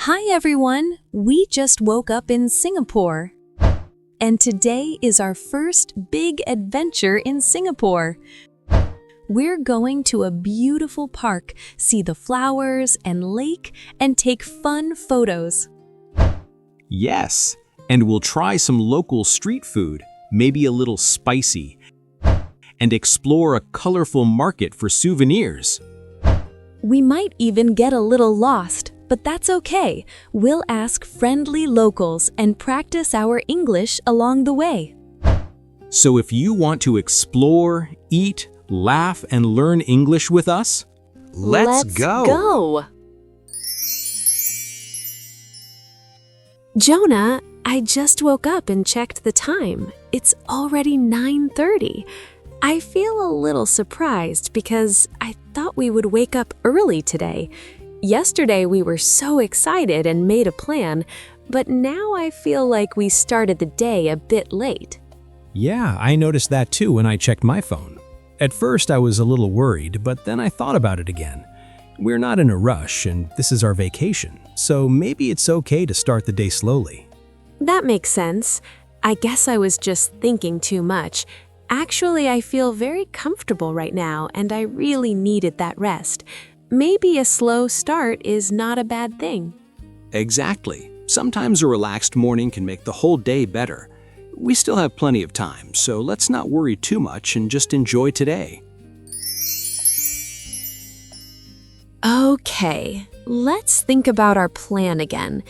Hi everyone! We just woke up in Singapore. And today is our first big adventure in Singapore. We're going to a beautiful park, see the flowers and lake, and take fun photos. Yes, and we'll try some local street food, maybe a little spicy, and explore a colorful market for souvenirs. We might even get a little lost, but that's okay. We'll ask friendly locals and practice our English along the way. So if you want to explore, eat, laugh, and learn English with us, let's go! Jonah, I just woke up and checked the time. It's already 9:30. I feel a little surprised because I thought we would wake up early today. Yesterday we were so excited and made a plan, but now I feel like we started the day a bit late. Yeah, I noticed that too when I checked my phone. At first I was a little worried, but then I thought about it again. We're not in a rush and this is our vacation, so maybe it's okay to start the day slowly. That makes sense. I guess I was just thinking too much. Actually, I feel very comfortable right now and I really needed that rest. Maybe a slow start is not a bad thing. Exactly. Sometimes a relaxed morning can make the whole day better. We still have plenty of time, so let's not worry too much and just enjoy today. Okay, let's think about our plan again.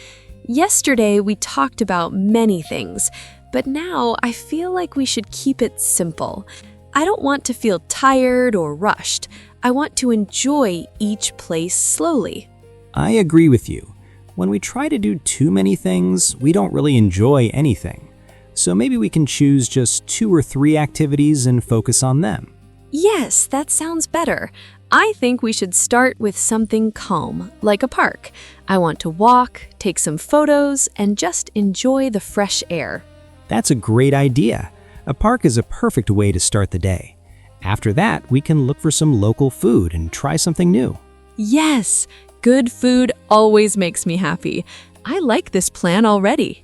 Yesterday we talked about many things, but now I feel like we should keep it simple. I don't want to feel tired or rushed. I want to enjoy each place slowly. I agree with you. When we try to do too many things, we don't really enjoy anything. So maybe we can choose just 2 or 3 activities and focus on them. Yes, that sounds better. I think we should start with something calm, like a park. I want to walk, take some photos, and just enjoy the fresh air. That's a great idea. A park is a perfect way to start the day. After that, we can look for some local food and try something new. Yes, good food always makes me happy. I like this plan already.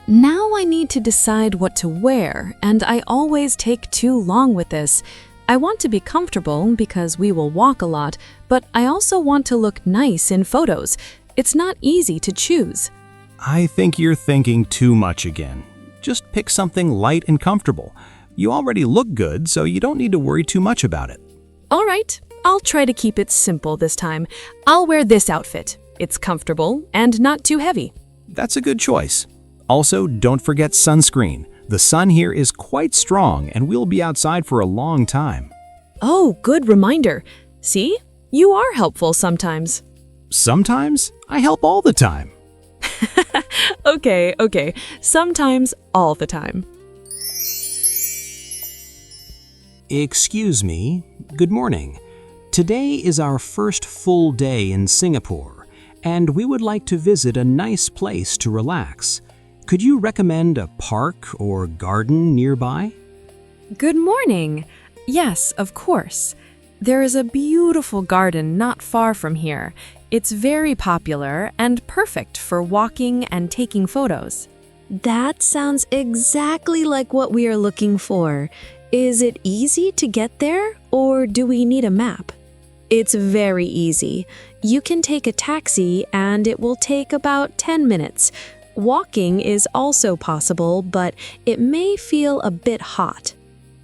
Now I need to decide what to wear, and I always take too long with this. I want to be comfortable because we will walk a lot, but I also want to look nice in photos. It's not easy to choose. I think you're thinking too much again. Just pick something light and comfortable. You already look good, so you don't need to worry too much about it. All right, I'll try to keep it simple this time. I'll wear this outfit. It's comfortable and not too heavy. That's a good choice. Also, don't forget sunscreen. The sun here is quite strong and we'll be outside for a long time. Oh, good reminder. See, you are helpful sometimes. Sometimes? I help all the time. Okay. Sometimes, all the time. Excuse me. Good morning. Today is our first full day in Singapore, and we would like to visit a nice place to relax. Could you recommend a park or garden nearby? Good morning. Yes, of course. There is a beautiful garden not far from here. It's very popular and perfect for walking and taking photos. That sounds exactly like what we are looking for. Is it easy to get there, or do we need a map? It's very easy. You can take a taxi and it will take about 10 minutes. Walking is also possible, but it may feel a bit hot.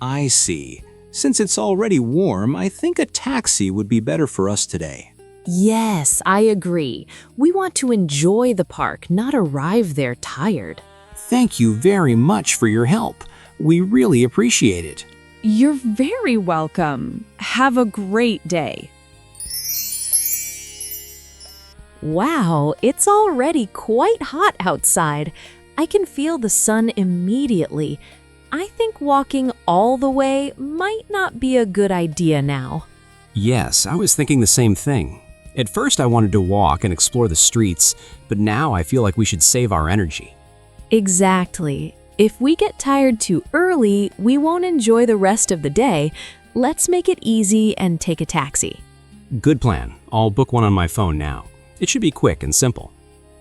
I see. Since it's already warm, I think a taxi would be better for us today. Yes, I agree. We want to enjoy the park, not arrive there tired. Thank you very much for your help. We really appreciate it. You're very welcome. Have a great day. Wow, it's already quite hot outside. I can feel the sun immediately. I think walking all the way might not be a good idea now. Yes, I was thinking the same thing. At first I wanted to walk and explore the streets, but now I feel like we should save our energy. Exactly. If we get tired too early, we won't enjoy the rest of the day. Let's make it easy and take a taxi. Good plan. I'll book one on my phone now. It should be quick and simple.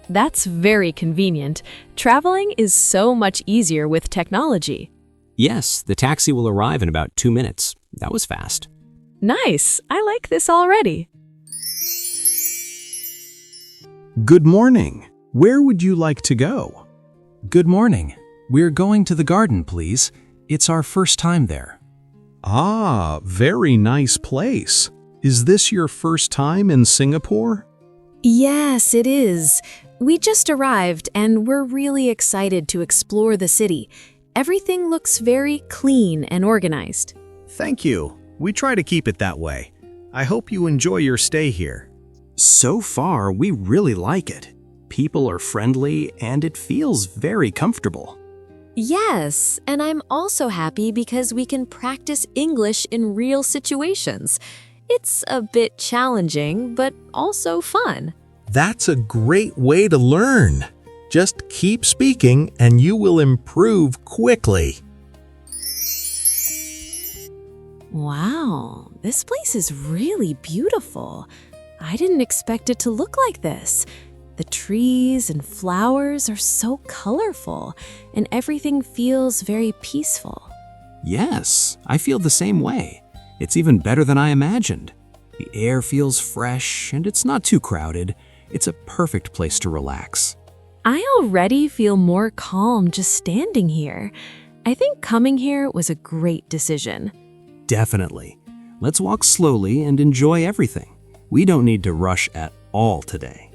That's very convenient. Traveling is so much easier with technology. Yes, the taxi will arrive in about 2 minutes. That was fast. Nice. I like this already. Good morning. Where would you like to go? Good morning. We're going to the garden, please. It's our first time there. Ah, very nice place. Is this your first time in Singapore? Yes, it is. We just arrived and we're really excited to explore the city. Everything looks very clean and organized. Thank you. We try to keep it that way. I hope you enjoy your stay here. So far, we really like it. People are friendly and it feels very comfortable. Yes, and I'm also happy because we can practice English in real situations. It's a bit challenging, but also fun. That's a great way to learn. Just keep speaking and you will improve quickly. Wow, this place is really beautiful. I didn't expect it to look like this. The trees and flowers are so colorful, and everything feels very peaceful. Yes, I feel the same way. It's even better than I imagined. The air feels fresh and it's not too crowded. It's a perfect place to relax. I already feel more calm just standing here. I think coming here was a great decision. Definitely. Let's walk slowly and enjoy everything. We don't need to rush at all today.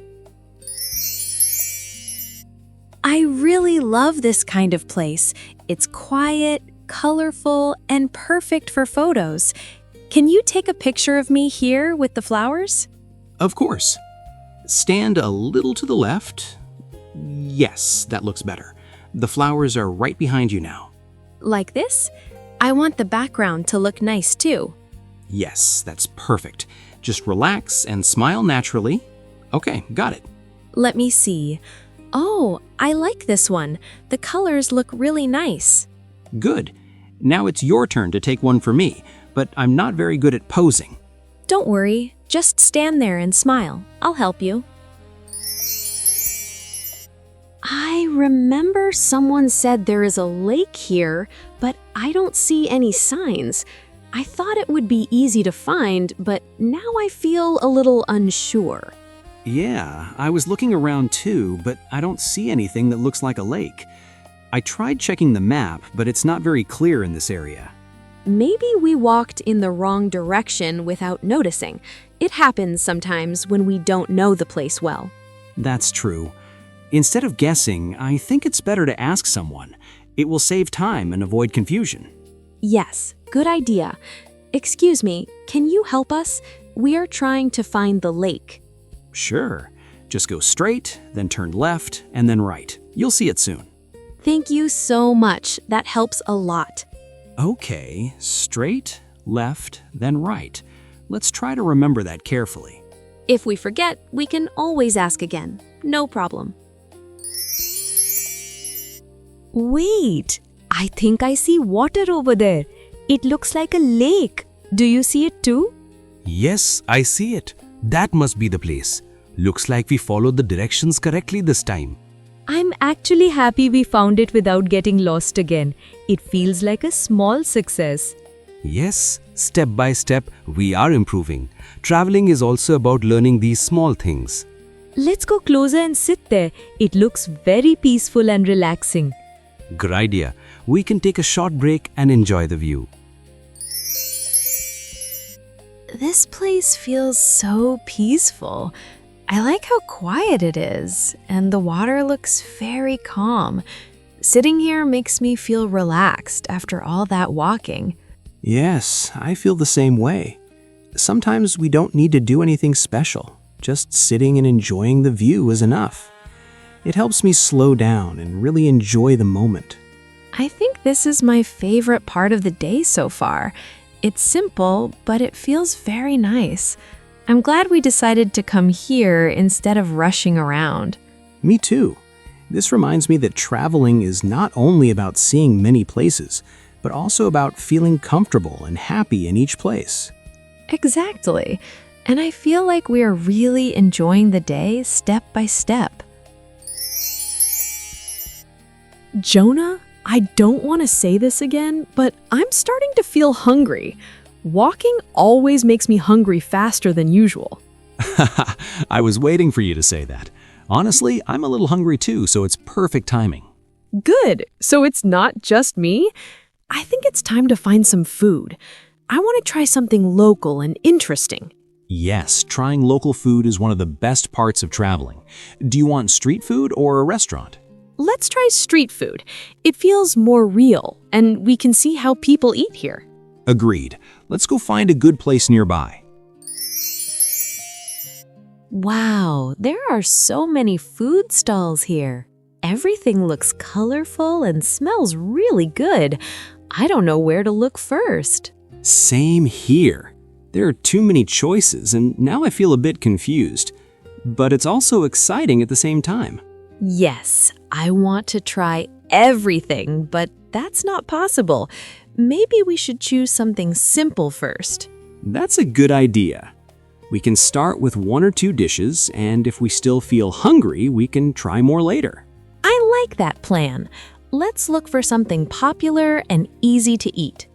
I really love this kind of place. It's quiet, colorful, and perfect for photos. Can you take a picture of me here with the flowers? Of course. Stand a little to the left. Yes, that looks better. The flowers are right behind you now. Like this? I want the background to look nice too. Yes, that's perfect. Just relax and smile naturally. Okay, got it. Let me see. Oh, I like this one. The colors look really nice. Good. Now it's your turn to take one for me, but I'm not very good at posing. Don't worry, just stand there and smile. I'll help you. I remember someone said there is a lake here, but I don't see any signs. I thought it would be easy to find, but now I feel a little unsure. Yeah, I was looking around too, but I don't see anything that looks like a lake. I tried checking the map, but it's not very clear in this area. Maybe we walked in the wrong direction without noticing. It happens sometimes when we don't know the place well. That's true. Instead of guessing, I think it's better to ask someone. It will save time and avoid confusion. Yes, good idea. Excuse me, can you help us? We are trying to find the lake. Sure. Just go straight, then turn left, and then right. You'll see it soon. Thank you so much. That helps a lot. Okay, straight, left, then right. Let's try to remember that carefully. If we forget, we can always ask again. No problem. Wait, I think I see water over there. It looks like a lake. Do you see it too? Yes, I see it. That must be the place. Looks like we followed the directions correctly this time. I'm actually happy we found it without getting lost again. It feels like a small success. Yes, step by step, we are improving. Traveling is also about learning these small things. Let's go closer and sit there. It looks very peaceful and relaxing. Good idea. We can take a short break and enjoy the view. This place feels so peaceful. I like how quiet it is, and the water looks very calm. Sitting here makes me feel relaxed after all that walking. Yes, I feel the same way. Sometimes we don't need to do anything special. Just sitting and enjoying the view is enough. It helps me slow down and really enjoy the moment. I think this is my favorite part of the day so far. It's simple, but it feels very nice. I'm glad we decided to come here instead of rushing around. Me too. This reminds me that traveling is not only about seeing many places, but also about feeling comfortable and happy in each place. Exactly. and I feel like we are really enjoying the day step by step. Jonah, I don't want to say this again, but I'm starting to feel hungry. Walking always makes me hungry faster than usual. I was waiting for you to say that. Honestly, I'm a little hungry too, so it's perfect timing. Good. So it's not just me. I think it's time to find some food. I want to try something local and interesting. Yes, trying local food is one of the best parts of traveling. Do you want street food or a restaurant? Let's try street food. It feels more real, and we can see how people eat here. Agreed. Let's go find a good place nearby. Wow, there are so many food stalls here. Everything looks colorful and smells really good. I don't know where to look first. Same here. There are too many choices, and now I feel a bit confused. But it's also exciting at the same time. Yes, I want to try everything, but that's not possible. Maybe we should choose something simple first. That's a good idea. We can start with 1 or 2 dishes, and if we still feel hungry, we can try more later. I like that plan. Let's look for something popular and easy to eat.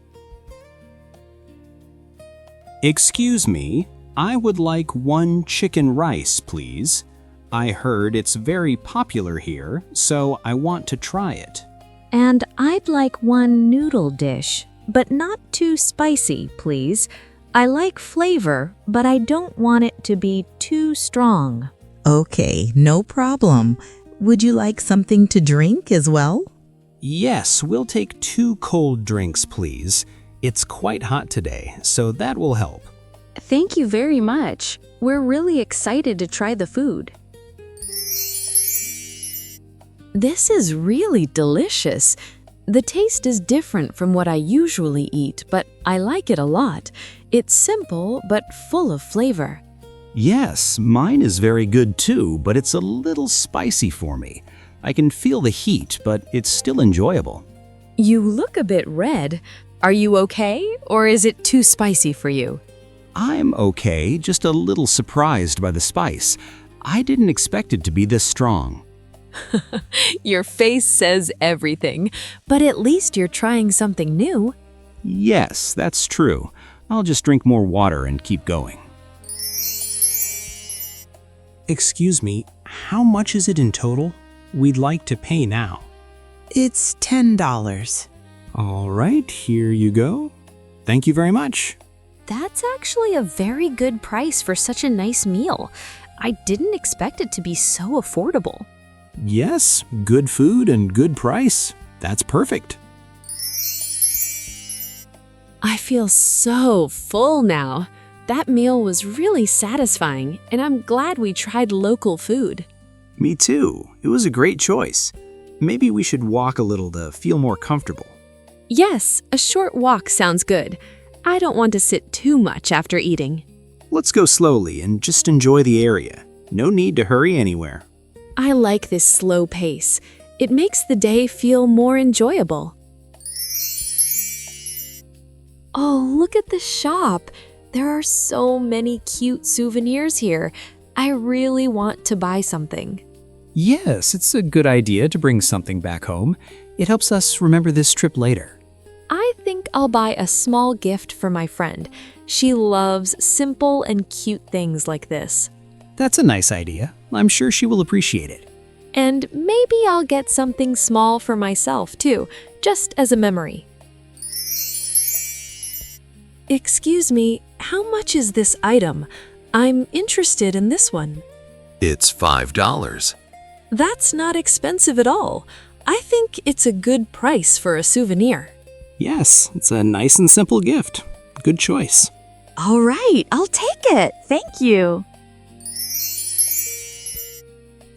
Excuse me, I would like 1 chicken rice, please. I heard it's very popular here, so I want to try it. And I'd like 1 noodle dish, but not too spicy, please. I like flavor, but I don't want it to be too strong. Okay, no problem. Would you like something to drink as well? Yes, we'll take 2 cold drinks, please. It's quite hot today, so that will help. Thank you very much. We're really excited to try the food. This is really delicious. The taste is different from what I usually eat, but I like it a lot. It's simple, but full of flavor. Yes, mine is very good too, but it's a little spicy for me. I can feel the heat, but it's still enjoyable. You look a bit red. Are you okay, or is it too spicy for you? I'm okay, just a little surprised by the spice. I didn't expect it to be this strong. Your face says everything, but at least you're trying something new. Yes, that's true. I'll just drink more water and keep going. Excuse me, how much is it in total? We'd like to pay now. It's $10. All right, here you go. Thank you very much. That's actually a very good price for such a nice meal. I didn't expect it to be so affordable. Yes, good food and good price. That's perfect. I feel so full now. That meal was really satisfying, and I'm glad we tried local food. Me too. It was a great choice. Maybe we should walk a little to feel more comfortable. Yes, a short walk sounds good. I don't want to sit too much after eating. Let's go slowly and just enjoy the area. No need to hurry anywhere. I like this slow pace. It makes the day feel more enjoyable. Oh, look at the shop. There are so many cute souvenirs here. I really want to buy something. Yes, it's a good idea to bring something back home. It helps us remember this trip later. I think I'll buy a small gift for my friend. She loves simple and cute things like this. That's a nice idea. I'm sure she will appreciate it. And maybe I'll get something small for myself too, just as a memory. Excuse me, how much is this item? I'm interested in this one. It's $5. That's not expensive at all. I think it's a good price for a souvenir. Yes, it's a nice and simple gift. Good choice. All right, I'll take it. Thank you.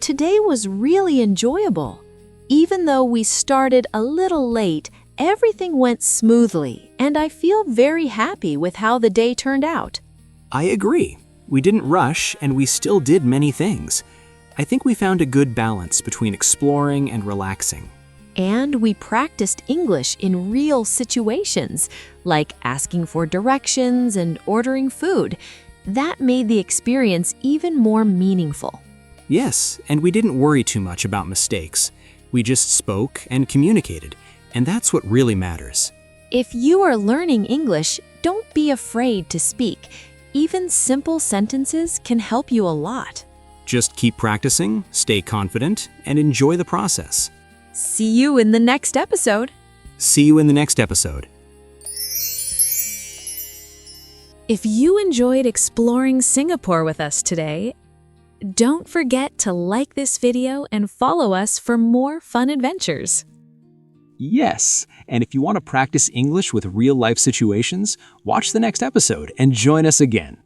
Today was really enjoyable. Even though we started a little late, everything went smoothly, and I feel very happy with how the day turned out. I agree. We didn't rush, and we still did many things. I think we found a good balance between exploring and relaxing. And we practiced English in real situations, like asking for directions and ordering food. That made the experience even more meaningful. Yes, and we didn't worry too much about mistakes. We just spoke and communicated, and that's what really matters. If you are learning English, don't be afraid to speak. Even simple sentences can help you a lot. Just keep practicing, stay confident, and enjoy the process. See you in the next episode. See you in the next episode. If you enjoyed exploring Singapore with us today, don't forget to like this video and follow us for more fun adventures. Yes, and if you want to practice English with real-life situations, watch the next episode and join us again.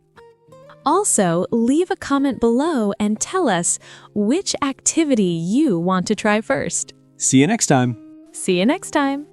Also, leave a comment below and tell us which activity you want to try first. See you next time. See you next time.